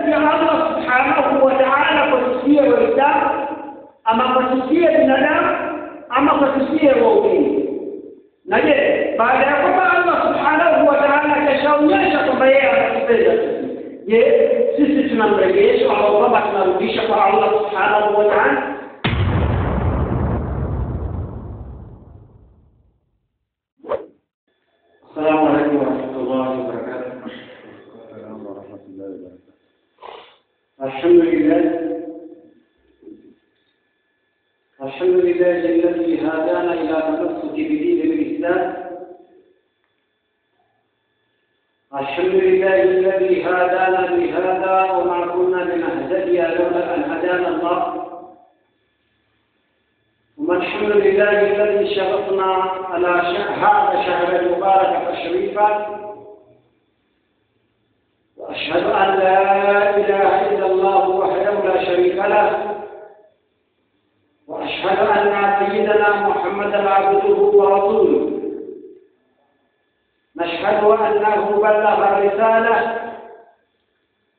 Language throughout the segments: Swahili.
mapenzi ya Allah subhanahu wa ta'ala kwa sisi waislamu ama kwa sisi binadamu ama kwa sisi waumini. Na je, baada ya kwamba Allah subhanahu wa ta'ala akashaonyesha kwamba yeye anatupenda sisi, je, sisi tunamrejesha au kwamba tunarudisha kwa Allah subhanahu wa ta'ala? Assalamu alaykum wa rahmatullahi wa barakatuh. Assalamu wa rahmatullahi wa barakatuh. الحمد لله الذي هدانا إلى تمسك بدين الإسلام. الحمد لله الذي هدانا لهذا وما كنا لنهتدي لولا أن هدانا الله. والحمد لله الذي شرفنا على هذا الشهر المبارك الشريفا. وأشهد أن لا إله إلا الله وحده لا شريك له. وأشهد أن سيدنا محمدا عبده ورسوله. نشهد أنه بلغ الرسالة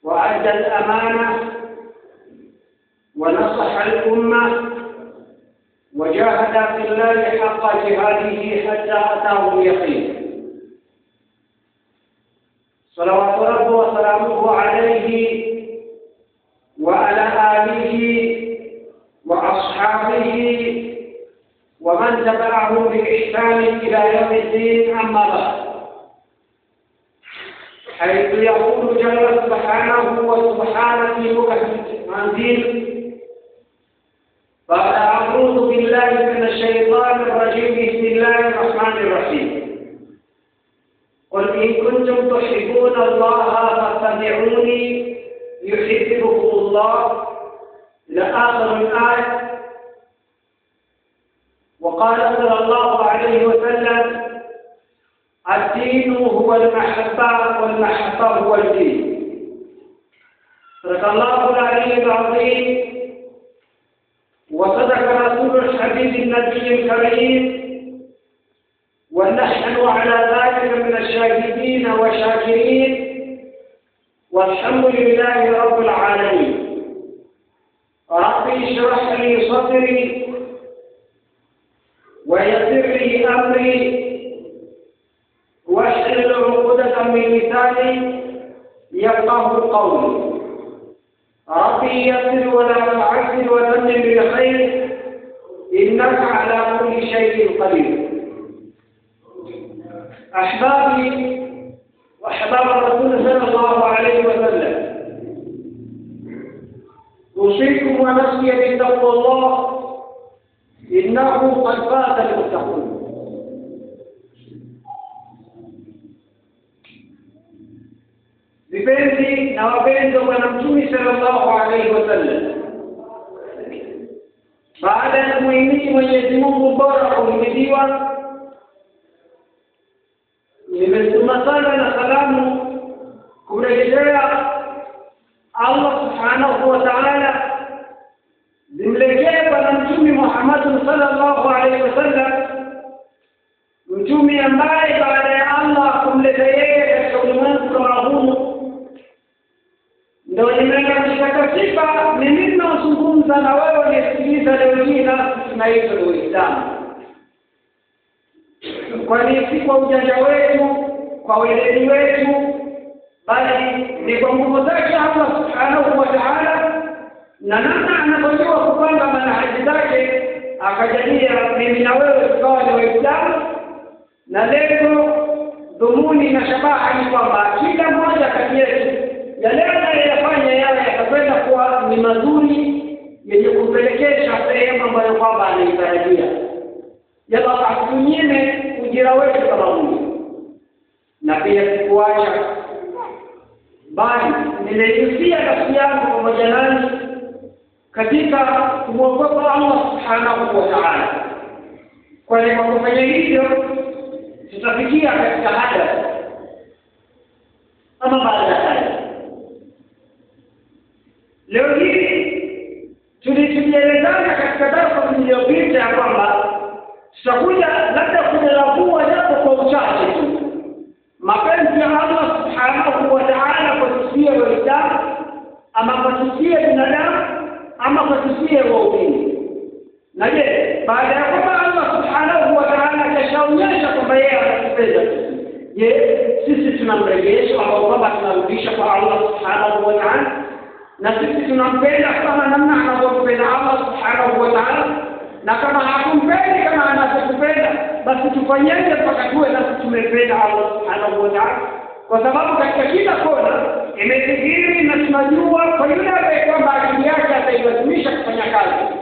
وأدى الأمانة ونصح الأمة وجاهد في الله حق جهاده حتى أتاه اليقين. صلوات ربه وسلامه عليه وعلى آله وأصحابه ومن تبعهم بإحسان إلى يوم الدين. أما بعد، حيث يقول جل سبحانه وسبحانه في منزل بعد أعوذ بالله من الشيطان الرجيم بسم الله الرحمن الرحيم. قل إن كنتم تحبون الله فاتبعوني يحببكم الله إلى آخر الآية. وقال صلى الله عليه وسلم الدين هو المحبة والمحبة هو الدين. صدق الله العلي العظيم وصدق رسول الحبيب النبي الكريم، ونحن على ذلك من الشاهدين والشاكرين، والحمد لله رب العالمين. رب اشرح لي صدري ويسر لي أمري واحلل عقدة من لساني يفقهوا قولي. ربي يسر ولا تعسر وتمم بالخير إنك على كل شيء قدير. أحبابي وأحباب الرسول صلى الله عليه وسلم، أوصيكم ونفسي بتقوى الله إنه قد فاز المتقون. Vipenzi na wapendwa Bwana Mtume sallallahu alaihi wasallam, baada ya kumhimidi Mwenyezi Mungu bora kuhimidiwa, nimetuma sala na salamu kumrejelea Allah subhanahu wa ta'ala, zimlekee Bwana Mtume Muhammad sallallahu alaihi wasallam, mtume ambaye baada ya Allah kumleta yeye katika ulimwengu kama huu, ndio nimekatika ni mimi nazungumza na wewe nisikiliza leo hii, na tunaitwa Uislamu. Kwani si kwa ujanja wetu, kwa weledi wetu, bali ni kwa nguvu zake Allah subhanahu wa ta'ala, na namna anavyojua kupanga manhaji zake, akajalia mimi na wewe tukawa ni Waislamu. Na leo dhumuni na shabaha ni kwamba kila mmoja kati yetu yale anayofanya yawe yatakwenda kuwa ni mazuri, yenye kupelekesha sehemu ambayo kwamba anaitarajia, yala atunyime ujira wetu kama Mungu. Na pia sikuacha bali nimehusia nafsi yangu pamoja nani katika kumwogopa Allah subhanahu wa ta'ala, kwani kwa kufanya hivyo tutafikia katika hadafu. Ama baada ya haya, leo hii tulielezana katika darasa iliyopita ya kwamba tutakuja labda kujalabua japo kwa uchache tu mapenzi ya Allah subhanahu wa ta'ala kwa sisi Waislamu, ama kwa sisi binadamu ama kwa sisi waumini. Na je, baada ya kwamba Allah subhanahu wa ta'ala kashaonyesha kwamba yeye anatupenda sisi, je, sisi tunamrejesha au kwamba tunarudisha kwa Allah subhanahu wa ta'ala? Na sisi tunampenda kama namna anavyopenda Allah subhanahu wa ta'ala? Na kama hakumpendi kama anavyopenda, basi tufanyeje mpaka tuwe na tumempenda Allah subhanahu wa ta'ala? Kwa sababu katika kila kona imedhihiri na tunajua kwa yule ambaye kwamba akili yake atailazimisha kufanya kazi,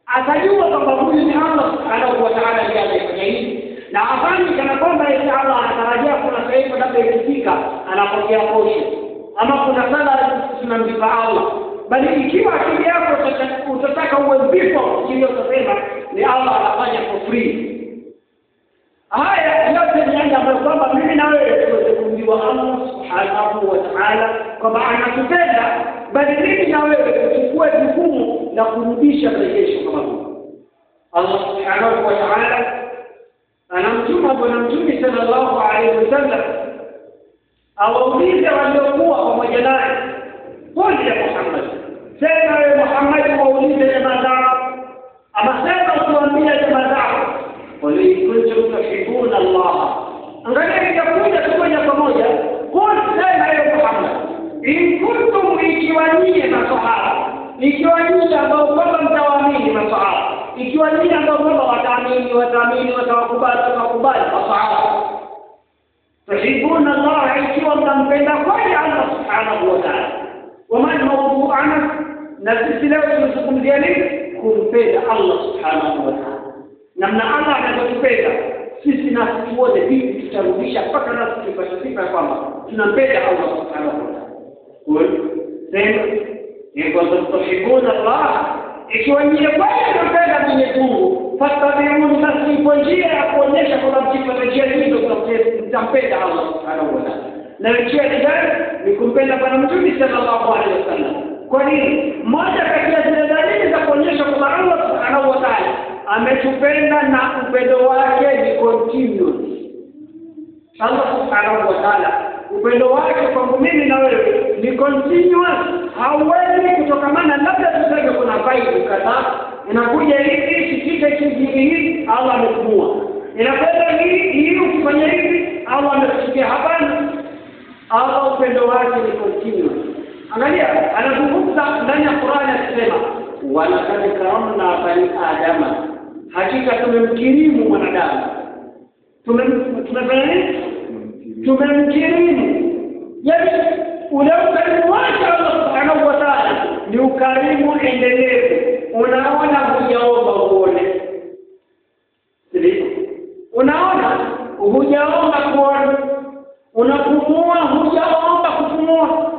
atajua kwamba huyu ni Allah subhanahu wa ta'ala ndiye anayefanya hivi, na afanye kana kwamba yeye Allah anatarajia kuna sehemu labda ikifika anapokea posho ama kuna sala tunamlipa Allah. Bali ikiwa akili yako utataka uwe mbipo, kile utasema ni Allah anafanya for free. Haya yote ni jambo ambalo kwamba mimi na wewe tuweze kumjua Allah subhanahu wa ta'ala kwamba anatupenda, bali mimi na wewe tuchukue jukumu la kurudisha rejesho kama hilo. Allah subhanahu wa ta'ala anamtuma Bwana Mtume sallallahu alaihi wasallam awaulize waliokuwa pamoja naye, qul ya Muhammad, sema ya Muhammad, waulize jamaa zao, ama sema tuambie jamaa zao, qul in kuntum tuhibbuna Allah. Angalia itakuja moja kwa moja, qul sema ya Muhammad, in kuntum, ikiwa nyinyi masahaba, ikiwa nyinyi ambao kwamba mtawaamini masahaba, ikiwa nyinyi ambao kwamba wataamini watawakubali masahaba, tuhibuna Allah, ikiwa mnampenda kweli Allah subhanahu wa ta'ala. Wama mawdu'ana, na sisi leo tunazungumzia nini? Kumpenda Allah subhanahu wa ta'ala. Namna Allah anatupenda sisi, na sisi wote vipi tutarudisha mpaka nasi tupate sifa kwamba tunampenda Allah subhanahu wa ta'ala. Sema yeye tuhibuna Allah, ikiwa nyinyi kweli mnampenda Mwenyezi Mungu, fatabiuni, basi kwa njia ya kuonyesha kwamba mkifuata njia hizo mtampenda Allah subhanahu wa ta'ala. Na njia gani? Ni kumpenda Bwana Mtume sallallahu alaihi wasallam. Kwa nini? Moja kati ya zile dalili za kuonyesha kwamba Allah subhanahu wa ta'ala ametupenda na upendo wake ni continuous. Allah subhanahu wa ta'ala upendo wake kwangu mimi na wewe ni continuous, hauwezi kutokamana. Labda tuseme kuna vibe kadhaa inakuja hivi sikike hivi, Allah ametumua, inakwenda hii ukifanya hivi Allah amekusikia. Hapana, Allah upendo wake ni continuous. Angalia, anazungumza ndani ya Qur'ani akisema, walaqad karamna bani adama, hakika tumemkirimu mwanadamu. Tumefanya nini? Tumemkirimu. Yaani ule ukarimu wake Allah subhanahu wa ta'ala ni ukarimu endelevu. Unaona hujaomba uone, sivyo? Unaona hujaomba kuona, unapumua hujaomba kupumua,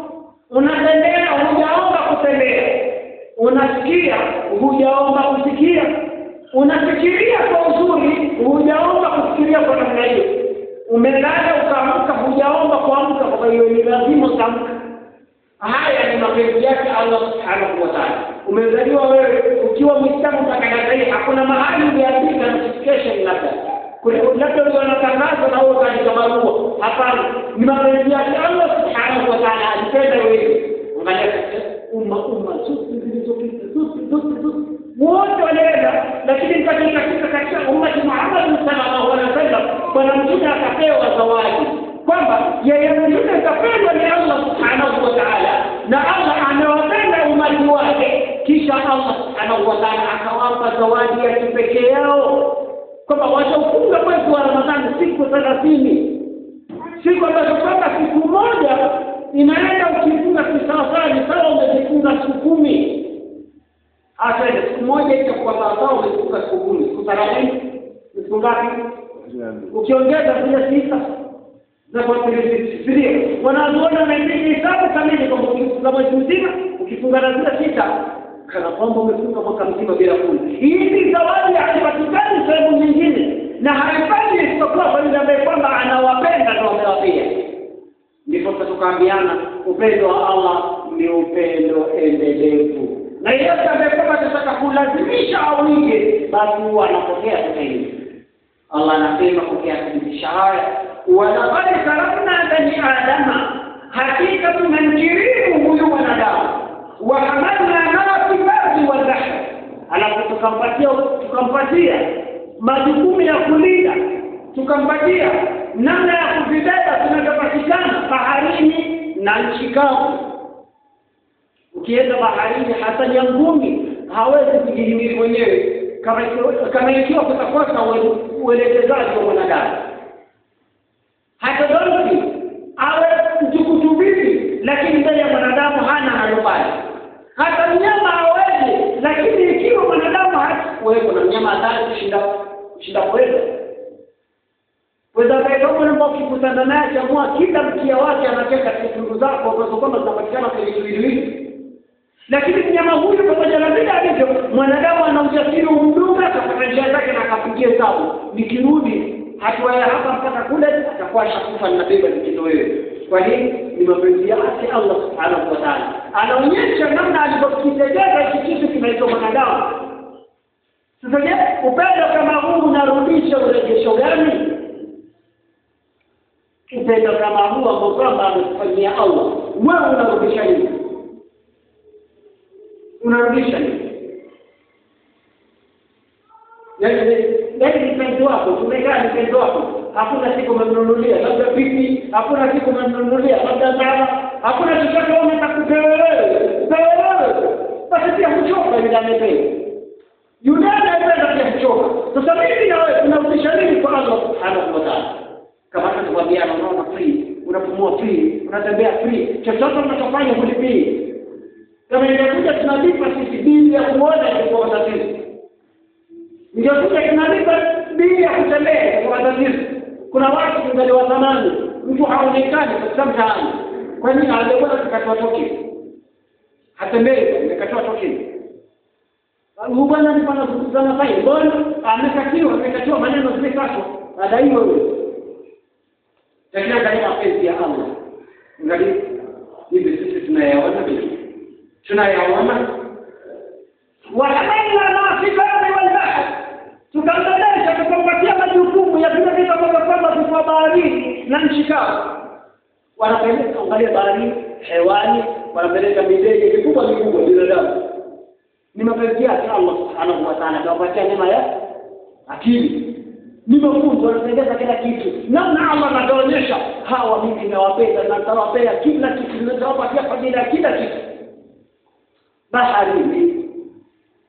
unatembea hujaomba kutembea, unasikia hujaomba kusikia, unafikiria kwa uzuri hujaomba kufikiria kwa namna hiyo, umelala ukaamka hujaomba kuamka, kwa hiyo ni lazima uamke. Haya ni mapenzi yake Allah subhanahu wa ta'ala. Umezaliwa wewe ukiwa Muislamu utakadai, hakuna mahali umeandika notification labda wanatangaza na wewe katika barua. Hapana, ni mapenzi yake Allah subhanahu wa ta'ala. Alipenda wewe, angalia umma wote walienda, lakini katika umma Muhammad sallallahu alaihi wasallam Bwana Mtume akapewa zawadi kwamba yeye mtume akapendwa ni Allah subhanahu wa ta'ala, na Allah anawapenda umati wake. Kisha Allah subhanahu wa ta'ala akawapa zawadi ya kipekee yao kwamba watafunga mwezi wa Ramadhani siku 30, siku ambazo kwamba siku moja inaenda ukifunga kisawasawa ni sawa umefunga siku 10. Hata siku moja itakuwa sawa umefunga siku 10. Siku 30 siku ngapi? Ukiongeza zile 6 za kwa tafsiri wanaona na hii hesabu kamili kwamba ukifunga mwezi mzima ukifunga na zile 6 kana kwamba umefunga mwaka mzima bila kula. Hii ni zawadi haipatikani sehemu nyingine, na haifai isipokuwa kwa yule ambaye kwamba anawapenda na amewapia. Ndipo tukaambiana upendo wa Allah ni upendo endelevu, na yeyote ambaye kwamba atataka kulazimisha awige, basi huwa anapokea tena. Allah anasema kukiathibitisha haya, walaqad karamna bani adama, hakika tumemkirimu huyu tukampatia majukumu ya kulinda, tukampatia namna ya kuvibeba tunavyopatikana baharini na nchi kavu. Ukienda baharini hata nyangumi hawezi kujihimili mwenyewe kama ikiwa kutakosa uelekezaji wa mwanadamu. Hata dolphin awe mtukutu vipi, lakini mbele ya mwanadamu hana alobali. Hata mnyama hawezi, lakini ikiwa mwanadamu wewe na mnyama hatari kushinda kwenda. Weza kama namba ukikutana naye chamua kila mkia wake anacheka kitungu zako kwa sababu zinapatikana kwenye kiwiliwili. Lakini mnyama huyu pamoja na vile alivyo, mwanadamu ana ujasiri umdunga kwa njia zake na akapigia hesabu. Nikirudi hatua ya hapa mpaka kule atakuwa shakufa na beba kitoweo. Kwa hiyo ni mapenzi yake Allah Subhanahu wa Ta'ala. Anaonyesha namna alivyokitetea kitu kinaitwa mwanadamu. Sasa je, upendo kama huu unarudisha urejesho gani? Upendo kama huu ambao kwamba amekufanyia Allah, wewe unarudisha nini? Unarudisha nini? Yaani mpenzi wako, tumekaa mpenzi wako, hakuna siku umemnunulia labda pipi, hakuna siku umemnunulia labda dawa, hakuna chochote umetakupewa wewe. Basi pia kuchoka yule amependa. Yule anapenda pia kuchoka. Sasa mimi na wewe tunarudisha nini kwa Allah Subhanahu wa Ta'ala? Kama tunamwambia unaona free, unapumua free, unatembea free, chochote unachofanya hulipii. Kama ingekuja tunalipa sisi bili ya kuona kwa tatizo. Ingekuja tunalipa bili ya kutembea kwa tatizo. Kuna watu tunaliwa zamani, mtu haonekani kwa mtaani. Kwa nini alikuwa tukatoa toki? Hatembei, nikatoa toki. Huyu bwana ni bwana kukutana faini. Bwana amekatiwa maneno zimekatwa. Adaiwa wewe. Tena katika mapenzi ya Allah. Ngali hivi sisi tunayaona vipi? Tunayaona wahamala na sifari wal bahr, tukamdadisha tukampatia majukumu ya vile vitu kama kwa baharini na nchi kavu. Wanapeleka angalia baharini, hewani, wanapeleka midege mikubwa binadamu. Ni mapenzi yake Allah Subhanahu wa Ta'ala kawapatia neema ya akili. Ni mafunzo yanatendeka kila kitu. Namna Allah anaonyesha hawa mimi nimewapenda na nitawapea kila kitu, nitawapatia fadhila kila kitu. Baharini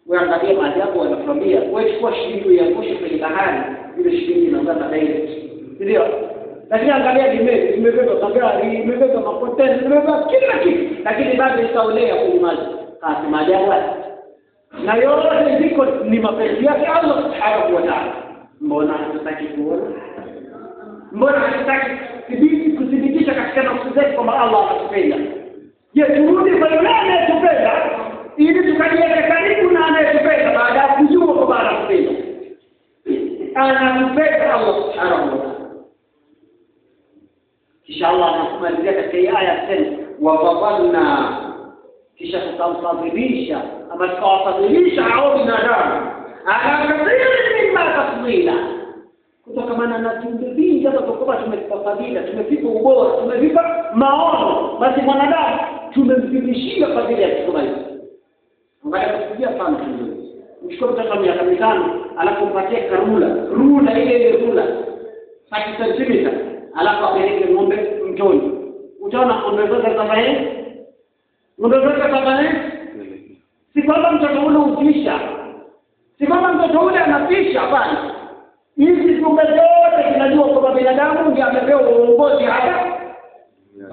waangalia maajabu wanatuambia wewe chukua shilingi ya kusha kwenye bahari, ile shilingi inaanza direct. Ndio. Lakini angalia imebeba magari, imebeba makontena, imebeba kila kitu, lakini bado itaolea kwenye maji. Kasi maajabu. Na yote ziko ni mapenzi yake Allah Subhanahu wa Ta'ala. Mbona hatutaki kuona? Mbona hatutaki kudhibitisha katika nafsi zetu kwamba Allah anatupenda? Je, turudi kwa yule anayetupenda ili tukajiweke karibu na anayetupenda baada ya kujua kwamba anatupenda. Anatupenda Allah Subhanahu wa Ta'ala. Kisha Allah anasema katika aya tena wafadhalna, kisha tukamfadhilisha ama tukawafadhilisha hao binadamu ala kathiri mimma tafdila, kutokana na vitu vingi hata kwa tumepewa fadhila, tumepiga ubora, tumevipa maono, basi mwanadamu tumemzidishia fadhila ya kusoma hiyo. Angalia kusikia sana hiyo. Mchukue mtoto wa miaka 5 alafu mpatie rula ile rula 30 cm alafu apeleke ng'ombe mtoni. Utaona ng'ombe zote kama hivi. Ng'ombe zote kama hivi. Si kwamba mtoto ule utisha. Si kwamba mtoto ule anatisha hapana. Hizi ng'ombe zote zinajua kwamba binadamu ndiye amepewa uongozi hapa.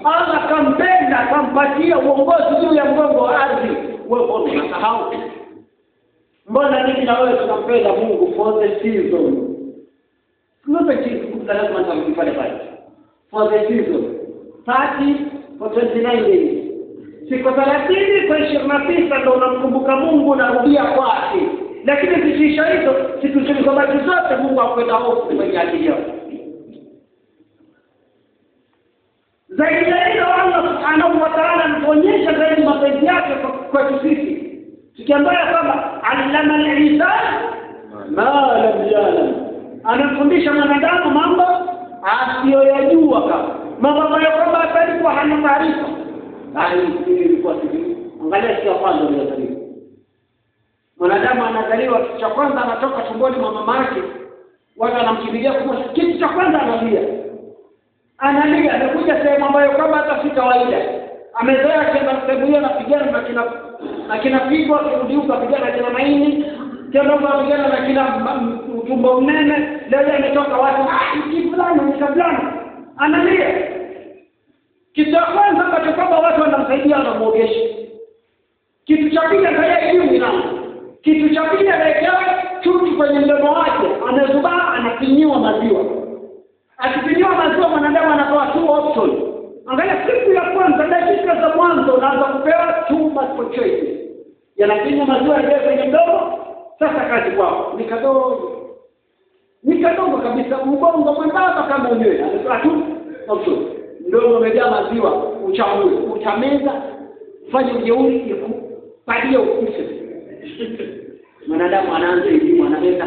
Allah kampenda, kampatia uongozi juu ya mgongo wa ardhi. Wewe mbona unasahau? Mbona nini na wewe tunampenda Mungu for the season? Kuna kitu kukutana na mtu pale. For the season. 30 for 29 days. Siku 30 kwa 29 ndio unamkumbuka Mungu na rudia kwake. Lakini zikisha hizo siku zilizobaki zote Mungu akwenda hofu kwenye akili yako. Zaidi ya hilo Allah Subhanahu wa Ta'ala anaonyesha zaidi mapenzi yake kwa sisi. Tukiambia kwamba allama al-insan ma lam ya'lam. Anafundisha mwanadamu mambo asiyoyajua kama. Mambo ambayo kwamba alikuwa hana taarifa. Bali ilikuwa sisi. Angalia sio kwanza ndio taarifa. Mwanadamu anazaliwa, kitu cha kwanza anatoka tumboni mwa mama yake, watu wanamkimbilia kwa kitu cha kwanza analia. Amekuja sehemu ambayo kama hata si kawaida. Amezoea kwenda sehemu hiyo anapigana na kina pigo, akirudi huko apigana na kina maini, tena anapigana na kina tumbo mnene. Leo ametoka watu fulani analia. Kitu cha kwanza ambacho kama watu wanamsaidia wanamuogesha. Kitu cha pili angalia elimu nao. Kitu cha pili anawekewa chuchu kwenye mdomo wake, anazubaa, anapinyiwa maziwa. Akipinyiwa maziwa mwanadamu anapewa 2 options. Angalia siku ya kwanza, dakika za mwanzo unaanza kupewa 2 multiple choice. Yanapinywa maziwa yale kwenye mdomo, sasa kazi kwao. Ni kadogo kabisa, mbongo mwembamba kama unyewe. Anapewa 2 options. Mdomo umejaa maziwa, uchamue, utameza, fanye ujeuri ikupadia ukufe. Mwanadamu anaanza elimu, anaweza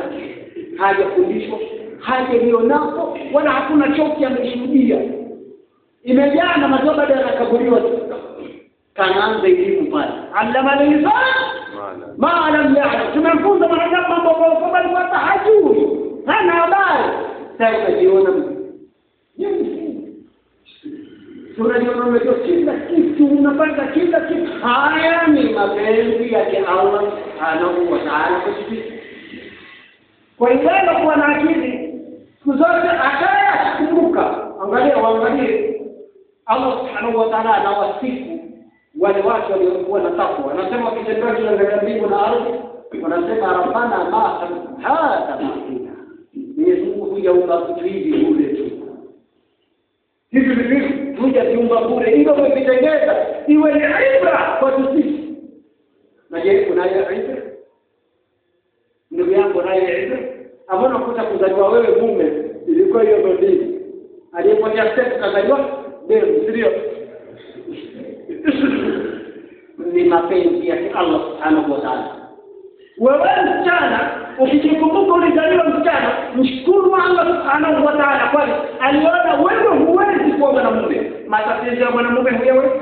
hajafundishwa, hajalionapo, wala hakuna choki ameshuhudia. Imejaa na maziwa baada ya kaburiwa. Kanaanza elimu pale. Allama al-insan ma lam ya'lam. Tumefunza mwanadamu mambo kwa alikuwa hajui. Hana habari. Sasa unajiona tunajiona kila kitu, unapata kila kitu. Haya ni mapenzi yake Allah subhanahu wa ta'ala kwa sisi. Kwa hiyo kuwa na akili siku zote akakumbuka. Angalie Allah subhanahu wa ta'ala anawasifu wale watu waliokuwa na takwa. Anasema wakitembea katika mbingu na ardhi, wanasema rabbana ma hadha ma'ina. Mwenyezi Mungu hujaumba vitu hivi bure tu. Hivi vitu hujaumba bure, hivyo umevitengeza iwe ni ibra kwa sisi. Na je, kuna ibra? Ndugu yangu, naye ibra amona kuta kuzaliwa wewe mume ilikuwa hiyo ndio aliyepotea step kazaliwa ndio ni mapenzi ya Allah subhanahu wa ta'ala. Wewe msichana ukijikumbuka ulizaliwa msichana, mshukuru Allah subhanahu wa ta'ala kwani aliona wewe huwezi kuwa mwanamume. Matatizo ya mwanamume wewe.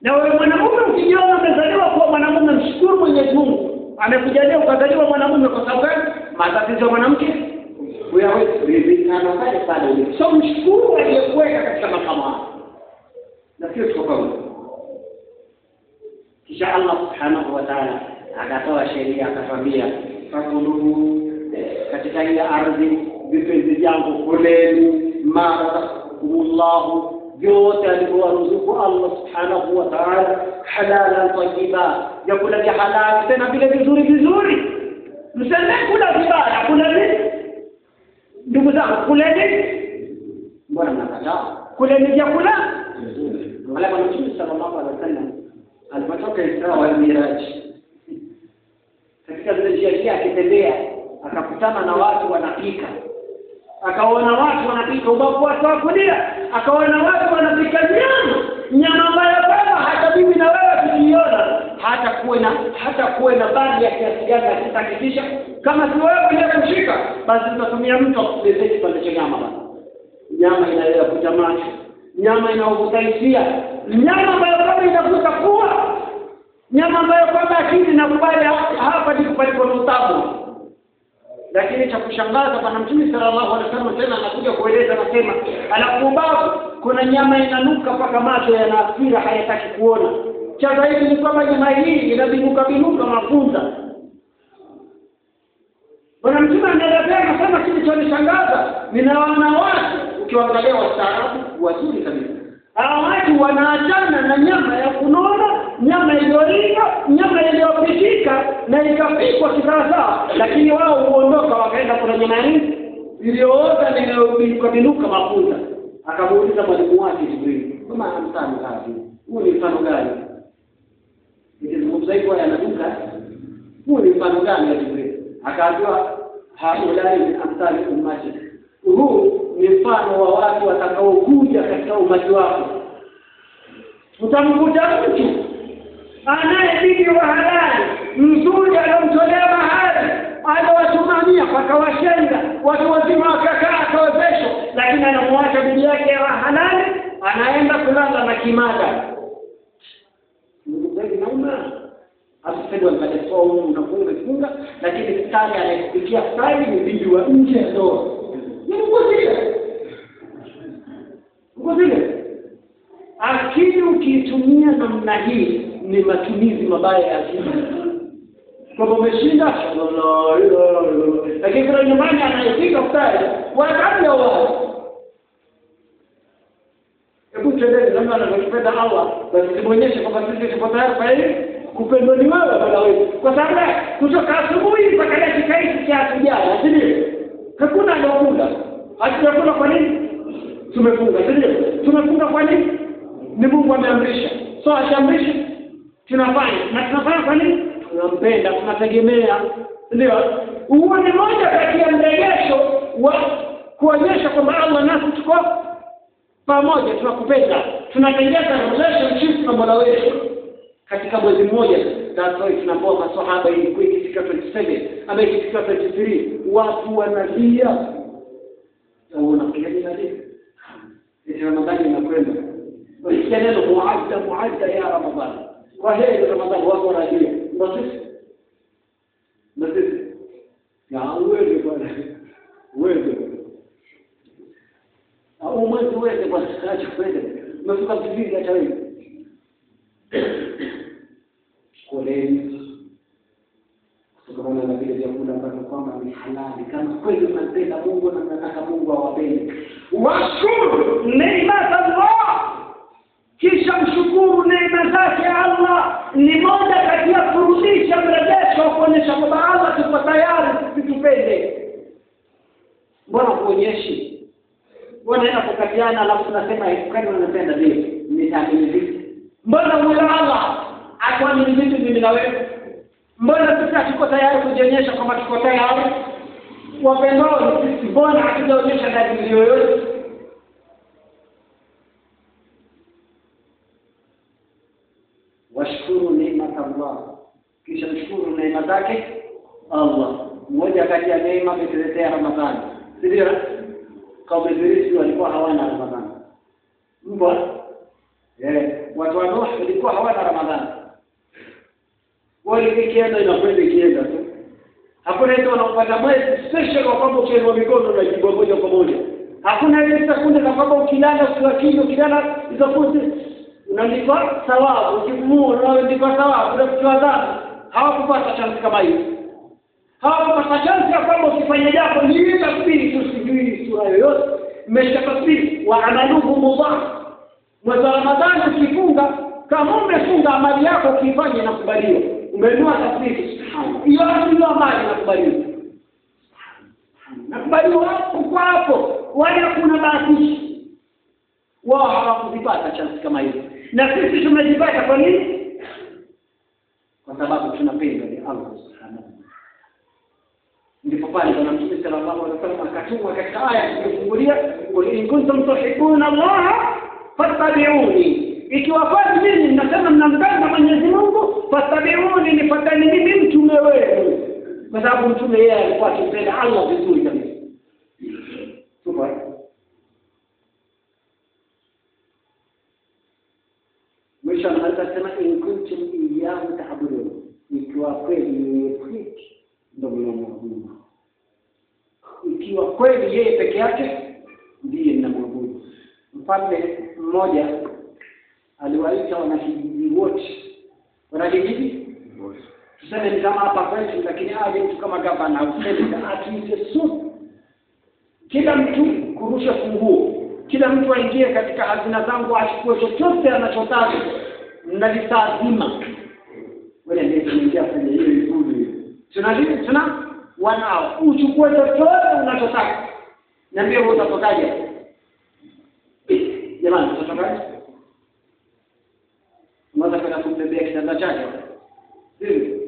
Na wewe mwanamume ukijiona umezaliwa kuwa mwanamume, mshukuru Mwenyezi Mungu. Amekujalia ukazaliwa mwanamume kwa sababu matatizo ya mwanamke wewe rizikana pale. So mshukuru aliyekuweka katika makamu haya. Na sio tofauti. Kisha Allah subhanahu wa ta'ala akatoa sheria akatwambia fakulu katika hii ardhi vipenzi vyangu kuleni marazakumullahu yote alivyowaruzuku Allah subhanahu wa ta'ala halalan tayyiba, yakula vya halali tena vile vizuri. Msende kula vibaya, kula nini? Ndugu zangu, kuleni. Mbona mnakataa? Kuleni vyakula. Wala Mtume sallallahu alaihi wasallam alipotoka Isra wal Miraj, katika zile njia akitembea akakutana na watu wanapika. Akaona watu wanapika ubavu wa kulia, akaona watu wanapika nyama ambayo kama hata mimi na wewe tuliona hata kuwe na baadhi ya kiasi gani kitakisha. Kama si wewe mwenyewe kushika, basi tutatumia mtu akuelezee kipande cha nyama basi. Nyama inayovuta macho, nyama inayovuta hisia, nyama ambayo kama inavuta pua, nyama ambayo kama akili inakubali hapa ndipo palipo utamu. Lakini cha kushangaza Bwana Mtume sallallahu alaihi wasallam tena anakuja kueleza, anasema alakubabu kuna nyama inanuka mpaka macho yanaathira, hayataki kuona. Cha zaidi ni kwamba nyama hii inabinuka mafunza. Bwana Mtume anaeleza anasema kitu cha kushangaza, ninaona watu ukiangalia wastaarabu wazuri kabisa. Hao watu wanaachana na nyama ya kunona, nyama iliyoiva, nyama iliyopikika na ikapikwa kisawasawa, lakini wao huondoka wakaenda kuna nyama hii iliyoota inayobinuka mafuta. Akamuuliza mwalimu wake Jibril, kama mfano gani? Huu ni mfano gani? Nikizungumza hivyo yanaduka. Huu ni mfano gani ya Jibril? Akaambiwa haulai ni amthali ummati. Huu ni mfano wa watu watakaokuja katika umati wako. Utamkuta mtu anayebidi wa halali mzuri alomtolea mahali, aliwatumania pakawashenga, watu wazima wakakaa akawezeshwa, lakini anamwacha bibi yake wa halali, anaenda kulala na kimada. Mungu nauma. Asipendwa kwa somo unafunga lakini daktari anakupikia faili ni bibi wa nje ya ndoa. Ni ngoja. Akili ukitumia namna hii ni matumizi mabaya ya akili. Kwa umeshinda lakini kwa nyumbani anaipika faili wanataka wao. Hebu tuendelee namna anavyopenda Allah, basi tuonyeshe kwamba sisi tuko tayari kwa hili kupendwa ni wewe bwana wewe. Kwa sababu kutoka asubuhi mpaka dakika hizi cha tujana, ndio. Hakuna anaokula. Hatujakula kwa nini? Tumefunga, ndio. Tumefunga kwa nini? Ni Mungu ameamrisha. So akiamrisha tunafanya. Na tunafanya kwa nini? Tunampenda, tunategemea. Ndio. Huo ni moja kati ya mrejesho wa kuonyesha kwamba Allah nasi tuko pamoja, tunakupenda. Tunatengeza relationship na Mola wetu. Katika mwezi mmoja sasa tunapoa maswahaba ilikuwa ikifika 27 ama ikifika 23 watu wanalia na wanapiga nani ni Ramadhani inakwenda ukisikia neno muadda ya Ramadhani kwa hiyo Ramadhani watu wanalia basi ya wewe bwana wewe au mwezi wewe bwana acha kwenda unafika vizuri hata wewe koleni kutokana na vile vyakula ambavyo kwamba ni halali kama kweli mnapenda Mungu na mnataka Mungu awapende. Washukuru neema za Allah, kisha mshukuru neema zake Allah. Ni moja kati ya kurudisha mrejesho kuonyesha kwamba Allah tuko tayari tutupende. Mbona kuonyeshi? Mbona inapokatiana alafu nasema kwani unapenda nini? Nitaamini vipi? Mbona Allah akwani vipi mimi na wewe? Mbona sisi tuko tayari kujionyesha kama tuko tayari? Wapendao sisi mbona hatujaonyesha dalili yoyote? Washukuru neema za Allah. Kisha mshukuru neema zake Allah. Mmoja kati ya neema ametuletea Ramadhani. Ndio? Kama Ibilisi walikuwa hawana Ramadhani. Mbona? Watu wa Nuh walikuwa hawana Ramadhani. Wale kienda inakwenda kienda tu. Hakuna mtu anapata mwezi special kwa sababu ukiwa mikono na jibu moja kwa moja. Hakuna ile sekunde kama kwamba ukilala ukilala itakuwa unalipa sawa, ukimua unalipa sawa, unalipa sawa. Hawakupata chance kama hiyo. Hawakupata chance ya kwamba ukifanya jambo ni tafsiri tusijui sura yoyote. Mmeshafasiri wa amaluhu mudhaf. Mwezi wa Ramadhani ukifunga kama umefunga amali yako ukifanya inakubaliwa. Umenua tafsiri subhanallah. Hiyo amali inakubaliwa. Nakubaliwa hapo wala kuna bahati. Wao hawakupata chance kama hiyo. Na sisi tumejipata kwa nini? Kwa sababu tunapenda ni Allah subhanahu. Ndipo pale Bwana Mtume sallallahu alaihi wasallam akatumwa katika aya kufungulia qul in kuntum tuhibbuna Allah fattabi'uni. Ikiwa kweli mimi mnasema mnampenda Mwenyezi Mungu, fattabi'uni, nifuateni mimi mtume wenu. Kwa sababu mtume yeye alikuwa akimpenda Allah vizuri kabisa. Super. Mwisho anasema in kuntum iyyahu ta'budun. Ikiwa kweli yeye pekee ndio mnamwabudu. Ikiwa kweli yeye peke yake ndiye mnamwabudu. Mfalme mmoja aliwaita wanakijiji wote. Wanakijiji wote. Tuseme ni kama hapa kwetu lakini aje mtu kama gavana useme atuite supu. Kila mtu kurusha funguo. Kila mtu aingie katika hazina zangu achukue chochote anachotaka. Mnalisaa zima. Wewe ndiye unaingia kwenye hiyo ikulu. Tuna wanao uchukue chochote unachotaka. Niambie wewe utatokaje? Jamani utatokaje? Mwanza kana kumbebea kitanda chake. Ndio.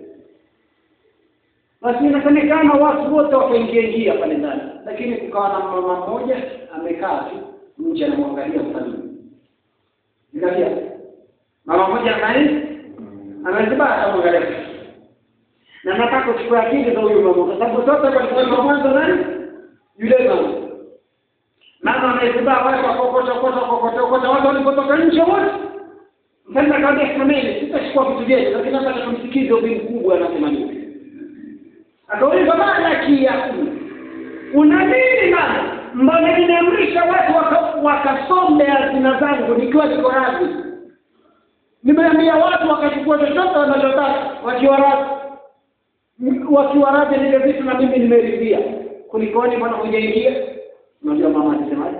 Basi inasemekana watu wote wakaingia pale ndani. Lakini kukawa na mama mmoja amekaa tu nje anamwangalia mfalme. Nikalia. Mama mmoja anasema anamwangalia. Na nataka kuchukua akili za huyu mama kwa sababu sasa kwa mwanzo nani? Yule mama. Mama amesema watu kokota watu walipotoka nje wote. Sasa kaambia kamili sitachukua vitu vyetu, lakini hapa tutamsikize ubi mkubwa anasema nini. Akauliza maana kia una nini mama? Mbona nimeamrisha watu wakasome hazina zangu nikiwa niko radhi? Nimeambia watu wakachukua chochote wanachotaka wakiwa radhi nile vitu na mimi nimeridhia. Kulikoni bwana hujaingia? Unajua mama alisemaje?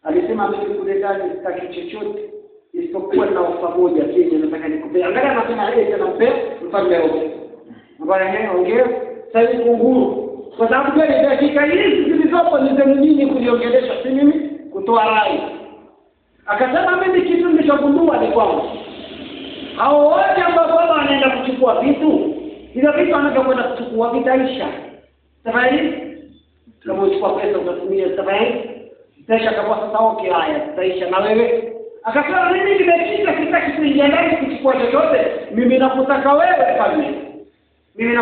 Alisema mimi kule ndani sitaki chochote isipokuwa na ofa moja kile nataka nikupe. Angalia anasema yeye tena mpe mfalme wote. Mbona yeye ongea sasa uhuru. Kwa sababu gani dakika hizi zilizopo ni za nini kuliongelesha si mimi kutoa rai. Akasema mimi kitu nilichogundua ni kwamba hao wote ambao wanaenda kuchukua vitu, hizo vitu wanakwenda kuchukua vitaisha. Tafadhali kama uchukua pesa utatumia tafadhali. Sasa kama sasa okay haya tutaisha na wewe. Akasema mimi nimekita sitaki kuingia ndani kuchukua chochote. Mimi nakutaka wewe pale. Mimi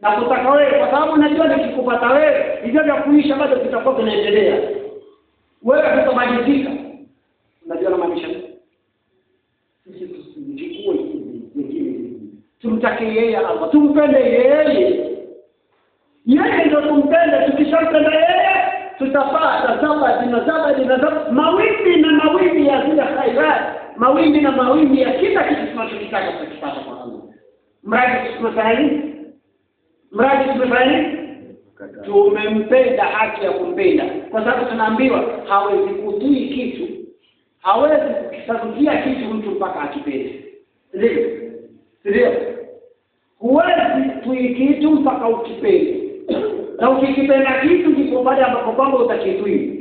nakutaka wewe kwa sababu najua nikikupata wewe hivyo vya kuisha bado vitakuwa vinaendelea. Wewe hutamalizika. Unajua maanisha sisi tusichukue hivi. Tumtake yeye Allah, tumpende yeye. Yeye ndio tumpende, tukishampenda yeye tutapata zabadi mawimbi ya zile khairat, mawimbi ya kila kitu tunachotaka tukipata kwa Allah. Mradi tumempenda haki ya kumpenda, kwa sababu tunaambiwa hawezi kutii kitu, hawezi kukisarudia kitu mtu mpaka akipende. Ndio huwezi kutii kitu mpaka ukipende, na ukikipenda kitu ndipo baada ya kwamba utakitii.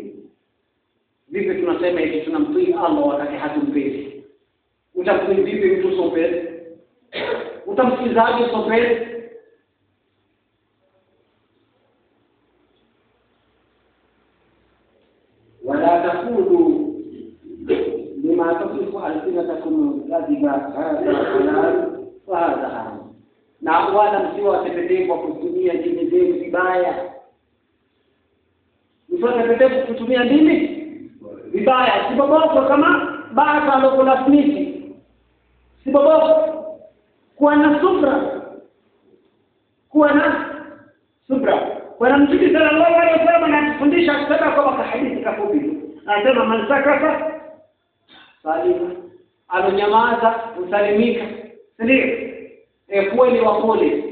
Vipi tunasema hivi tunamtii Allah wakati hatumpendi? Utamtii vipi mtu usompendi? Utamsikizaje usompendi? ولا تقولوا لما تصف ألسنتكم كذبا هذا حلال وهذا حرام. Na wala msiwatepetee kwa kutumia dini zenu vibaya. Msiwatepetee kwa kutumia dini vibaya. Sibaboko kama baka alokula smiti. Sibaboko kuwa na subra. Kwa Mtume sallallahu alaihi wasallam anatufundisha kusema kwa hadithi kafupi. Anasema man sakata salima, alonyamaza usalimika. Ndio kweli wa pole.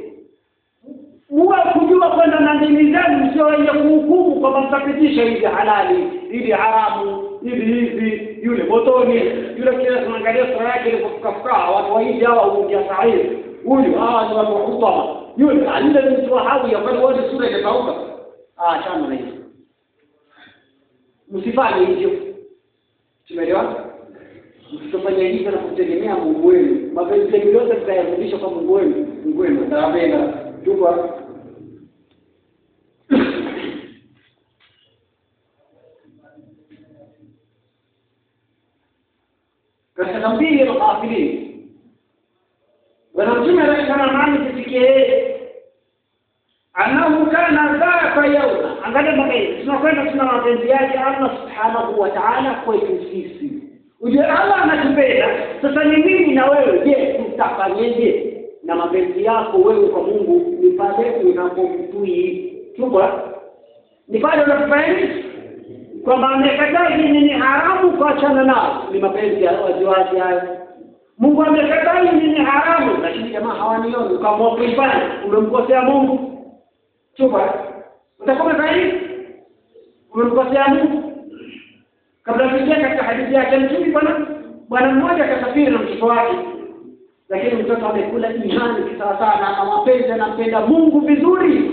Uwe kujua kwenda na dini zenu, sio ile kuhukumu kwamba mtapitisha hizi halali, hizi haramu, hizi yule motoni, yule kile tunaangalia sura yake ile kufuka watu wa hizi hawa huingia sahihi. Huyu hawa ni watu wa hutama. Yule alile mtu wa hawi ya kwani wote sura itauka. Chana na hiyo. Msifanye hivyo. Tumeelewa? Msifanye hivyo na kutegemea Mungu wenu. Mapenzi yenu yote mtayarudisha kwa Mungu wenu. Mungu wenu atawapenda. Tupa. Katika mbili ya ghafilin. Wanamtume rehema mani kufikie anahu kana dhaka yauma. Angalia mapenzi, tunakwenda tuna mapenzi yake Allah subhanahu wa ta'ala kwetu sisi. Uje Allah anatupenda. Sasa ni mimi na wewe, je, tutafanyaje na mapenzi yako wewe kwa Mungu? Ni pale unapomtii kubwa, ni pale unapofanya kwamba amekataa nini haramu kuachana nao. Ni mapenzi ya waziwazi hayo. Mungu amekataa nini haramu, lakini jamaa hawanioni, ukaamua kuifanya, umemkosea Mungu. Chupa utakuwa sahihi, umemkosea Mungu. Kabla tuingie katika hadithi yake, Mtume bwana mmoja akasafiri na mtoto wake, lakini mtoto amekula imani kisawa sana, mapenzi, anampenda Mungu vizuri.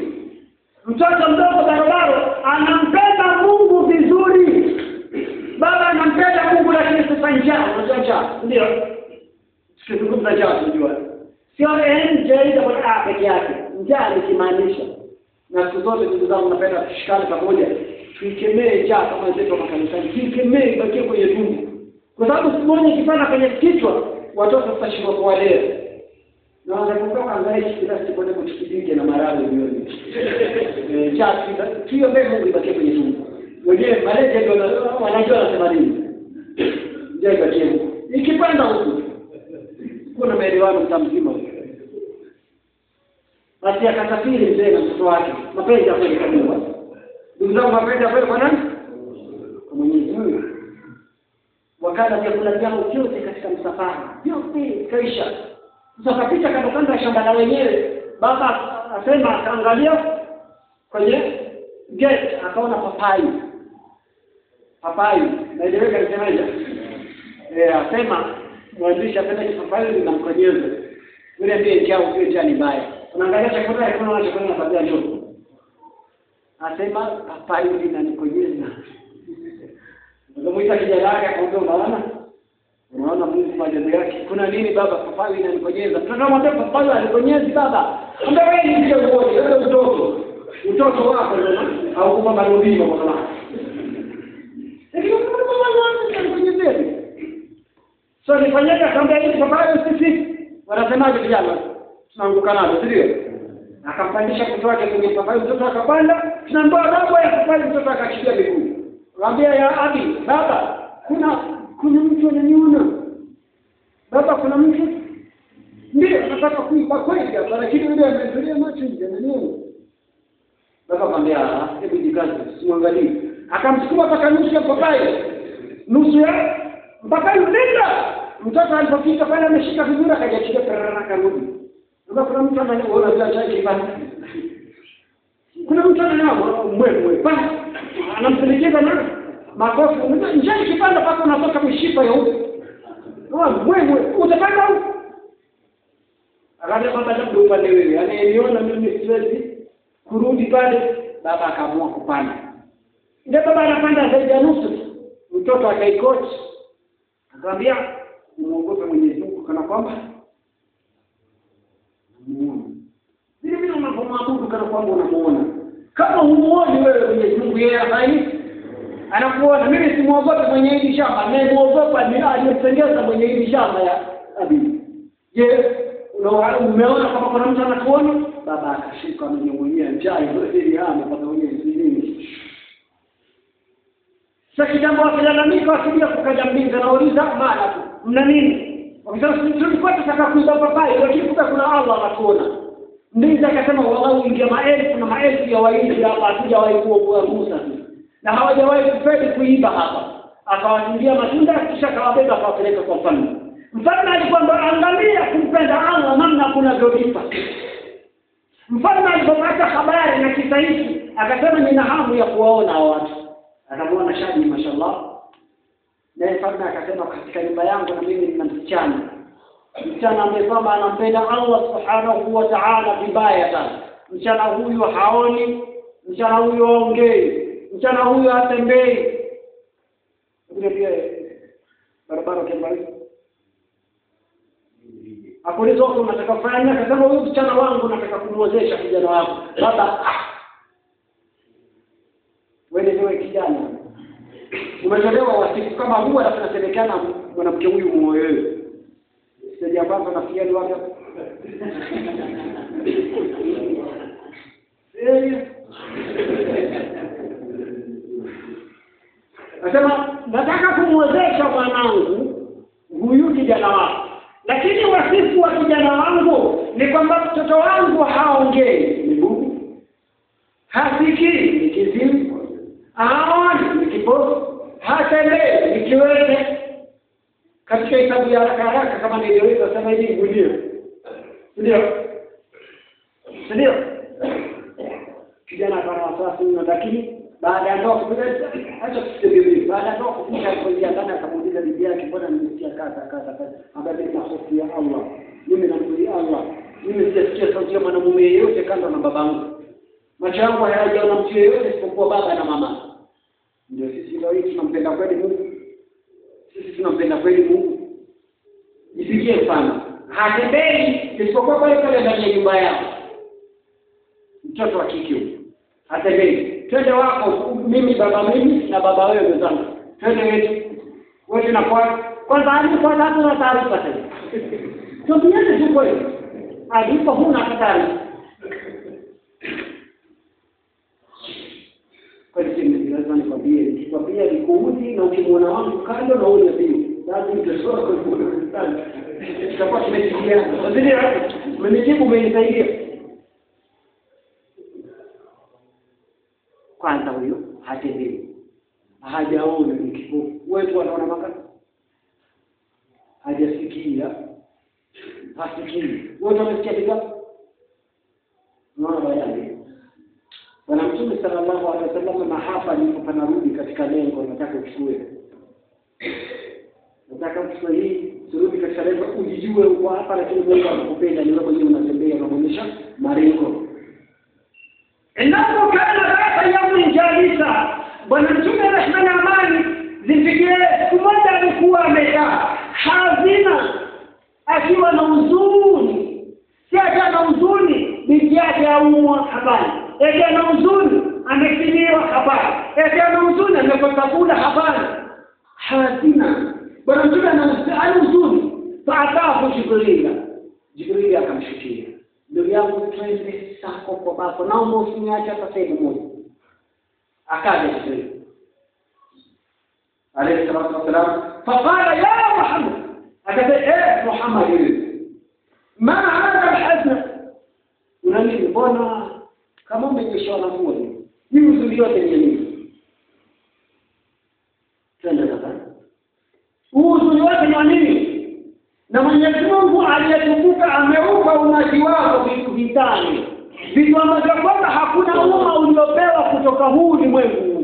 Mtoto mdogo barabara anampenda Mungu vizuri. Baba anampenda Mungu, lakini sasa njaa, unajua ndio tukizungumza njaa tunajua sio nje kwa peke yake. Njaa nikimaanisha, na siku zote ndugu zangu napenda kushikana pamoja, tuikemee njaa kama zetu makanisani, tuikemee bakie kwenye tumbo, kwa sababu simuone kipana kwenye kichwa watoto tutashindwa kuwalea. Na wanapotoka ngaishi kila siku kwenda kuchukidike na maradhi milioni. Njaa sio mbele bakie kwenye tumbo. Wenyewe malezi ndio wanajua nasema nini. Njaa bakie. ikipanda huko kuna maelewano mtamzima. Basi akasafiri mzee na mtoto wake, mapenzi ya kweli kabisa. Ndugu zangu, mapenzi ya kweli kwa nani? Kwa Mwenyezi Mungu. Wakati vyakula vyao vyote katika msafara vyote kaisha, tukapita kando ya shamba la wenyewe. Baba asema akaangalia kwenye gate akaona papai naeleweka nisemaje? Asema mwandishi apenda kipapai linamkonyeza yule ndiye chao kile ni mbaya. Unaangalia chakula kuna chakula na tabia nzuri. Asema papai linanikonyeza. Ndio kijana wake akamwambia unaona Mungu maajabu yake. Kuna nini baba? Papai linanikonyeza. Mtoto mwambie papai alikonyezi baba. Ndio wewe ndio uone, wewe utoto wako ndio au kwa baba ndio kwa mama. Lakini kama mama alikonyeza. So nifanyaje kama hivi papai sisi? Wanasemaje vijana? Tunaanguka nalo, ndio? Akampandisha mtoto wake kwenye papai, mtoto akapanda, tunaambiwa robo ya papai, mtoto akashikia miguu. Mwambie ya abi, baba, kuna mtu ananiona. Baba, kuna mtu? Ndio, nataka kuipa kweli hapa, lakini yule ametulia macho nje ananiona. Baba akamwambia, hebu jikaze, usimwangalie. Akamsukuma mpaka nusu ya papai. Nusu ya papai nenda. Mtoto alipofika pale ameshika vizuri akajachia karara akarudi. Ndio kuna mtu ananiona bila chai kipande. Kuna mtu ananiona mwe pa anampelekeza na makofi njani kipanda paka unatoka mishipa ya huko. Mwe utapanda huko. Akaja baba labda upande wewe. Anaeniona mimi siwezi kurudi pale. Baba akaamua kupanda. Ndio baba anapanda zaidi ya nusu. Mtoto akaikoti. Akamwambia muogope Mwenyezi Mungu kana kwamba unamuona. Vile unapomwabudu kana kwamba unamuona. Kama humuoni wewe Mwenyezi Mungu yeye afanye anakuona. Mimi simuogope mwenye hili shamba, nimuogopa ni aliyetengeza mwenye hili shamba ya Abi. Je, umeona kama kuna mtu anatuona? Baba akashika mwenyewe njaa ile hapa mpaka mwenyewe nini. Sasa jambo akilalamika asije kukaja mbinga na uliza mara mna nini? Wakisema tulikuwa tunataka kuiba papai lakini kumbe kuna Allah anatuona. Mbinga akasema wallahi ingia maelfu na maelfu ya waindi hapa hatujawahi kuokoa Musa. Na hawajawahi kupenda kuiba hapa. Akawatungia matunda kisha akawabeba akawapeleka kwa mfalme. Mfalme alikwamba angalia kumpenda Allah namna kunavyolipa. Mfalme alipopata habari na kisa hiki akasema nina hamu ya kuwaona hao watu. Akamwona Shadi mashallah. Na mfalme akasema katika nyumba yangu na mimi nina msichana ambaye kwamba anampenda Allah subhanahu wa ta'ala vibaya sana. Msichana huyu haoni, msichana huyu haongei, msichana huyu hatembei. Ndio barabara kembali. Akulizwa unataka kufanya, akasema huyu msichana wangu nataka kumwozesha kijana wangu. Baba wewe ndio kijana. Umetolewa wasifu kama huu anasemekana mwanamke huyu muoe. Sasa ya kwanza nafikia ni wapi? Nasema nataka kumwezesha mwanangu huyu kijana wako. Lakini wasifu wa kijana wangu ni kwamba mtoto wangu haongei, ni bubu. Hasikii, ni kiziwi. Haoni, ni kipofu. Hatembei, ni kiwete. Katika hesabu ya haraka kama nilivyoweza sema hivi ndio kijana kana wasiwasi na lakini baada ya ndoa kupiga acha kusema baada ya ndoa kupiga kuingia ndani akamuuliza bibi yake mbona nimesikia kaza habari na hofu ya Allah mimi namtii Allah mimi sijasikia sauti ya mwanamume yeyote kando na babangu macho yangu hayajaona mtu yeyote isipokuwa baba na mama. Ndio sisi leo tunampenda kweli Mungu. Sisi tunampenda kweli Mungu. Jipigie mfano. Hatembei isipokuwa pale ndani ya nyumba yako. Mtoto wa kike huyo. Hatembei. Twende wako mimi baba mimi na baba wewe wenzangu. Twende wetu. Wote na kwanza hatuna taarifa tena. Tuambiane tu kweli. Alipo huna hatari. Kwa hiyo lazima nikwambie nikuudhi na ukimwona wangu kando na ule pia lazima tutasoma kwa Qur'an. Tutakuwa tumesikiana. Wazidi mnijibu mmenisaidia. Kwanza huyo hatembei. Hajaona ni kipofu. Wewe wanaona makati. Hajasikia. Hasikii. Wewe unasikia vipi? Unaona bayani. Bwana Mtume sallallahu alaihi wasallam na hapa ndipo panarudi katika lengo nataka uchukue. Nataka uchukue hii, turudi katika lengo ujijue uko hapa lakini Mungu anakupenda ni wewe mwenyewe unatembea unaonyesha malengo. Endapo kana hata yamu jalisa, Bwana Mtume rehma na amani zifikie siku moja alikuwa amekaa hazina akiwa na huzuni. Si na huzuni binti yake aumwa habari. Eti ana huzuni amekiliwa habari. Eti ana huzuni amekosa kula habari. Hazina. Bwana Mtume ana huzuni. Faatahu Jibril akamshukia. Ndugu yangu twende sako kwa bako naomba usiniache hata sehemu moja. Akaja Jibril. Alayhi salatu wasalam. Faqala ya Muhammad. Akasema Muhammad ma hadha alhazn. Unani mbona kama umenyeshwa na mvua hii uzuri yote ni nini? Twende sasa. Uzuri wote ni nini? Na Mwenyezi Mungu aliyetukuka ameupa umati wako vitu vitano. Vitu ambavyo kwamba hakuna umma uliopewa kutoka huu ulimwengu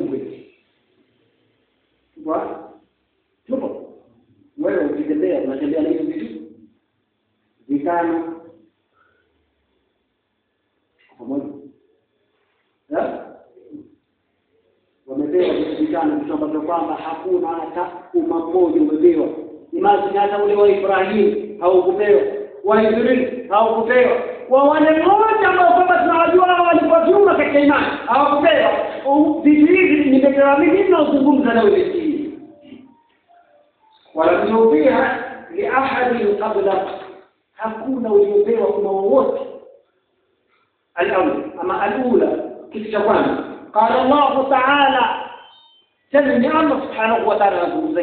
uwe. Tupo. Wewe ukitembea unatembea na hizo vitu vitano. Pamoja. Wamepewa vitu vitano vitu ambavyo kwamba hakuna hata umma mmoja umepewa. Imagine hata ule wa Ibrahim haukupewa, wa Ibrahim haukupewa, wa wale wote ambao kwamba tunawajua walikuwa viumbe katika imani hawakupewa. Vitu hivi nimepewa mimi na uzungumza na wewe hii. Wala tunaupia li ahadi qabla, hakuna uliopewa kuna wote. Al-awwal ama al-ula kitu cha kwanza qala Allah ta'ala sami Allah subhanahu wa ta'ala azungumza.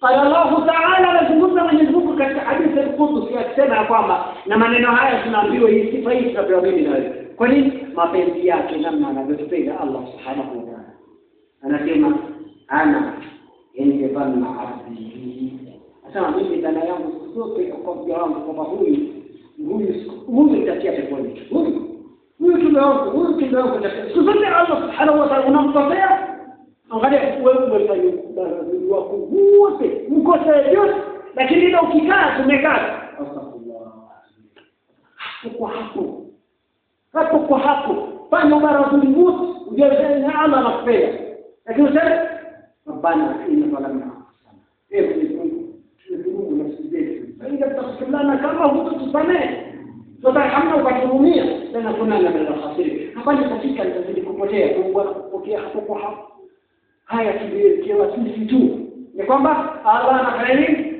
قال الله تعالى lazungumza Mwenyezi Mungu katika hadithi al-Qudsi akisema kwamba na maneno haya tunaambiwa hii sifa hii tunapewa mimi na wewe. Kwa nini? Mapenzi yake namna anavyotupenda Allah subhanahu wa ta'ala. Anasema ana yeye bana abdi. Sasa mimi ndani yangu sote kwa mja wangu kwamba huyu itatia peponi. Huyu tumeona siku zote Allah subhanahu wa ta'ala unampokea. Angalia wewe umefanya dhambi wako wote mkosa yote lakini ndio ukikaa tumekaa astaghfirullah hapo kwa hapo fanya maradhi wote ujaze na Allah anakupea lakini sasa Rabbana inna zalamna Mungu nafsi zetu ila tutasikilana kama hututusamee tutahamna ukatumia tena kuna na khasiri hapa ni katika nitazidi kupotea Mungu anakupokea hapo kwa hapo. Haya tuliyokiwa sisi tu ni kwamba Allah anafanya nini?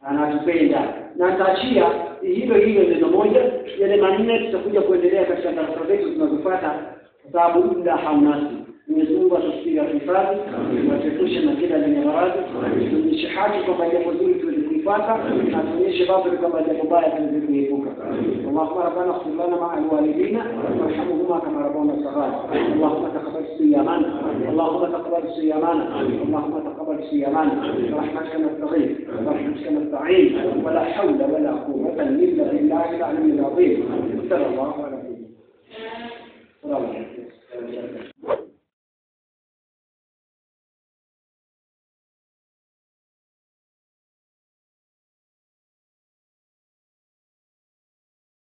Anatupenda na ataachia hilo neno moja yale manne tutakuja kuendelea katika darasa zetu zinazofuata kwa sababu muda haunasi. Mwenyezi Mungu atusikie hifadhi na tuepushe na kila lenye maradhi tuonyeshe haki kwamba jambo zuri tulikuifuata na tuonyeshe baadhi kama jambo baya tulikuepuka. Allahumma rabbana ighfir lana ma'a alwalidina warhamhuma kama rabbana saghara. Allahumma taqabbal siyamana Allahumma taqabbal siyamana Allahumma taqabbal siyamana rahmatka nastaghith rahmatka nasta'in wala hawla wala quwwata illa billahi al-'aliyyil 'azim. Sallallahu alaihi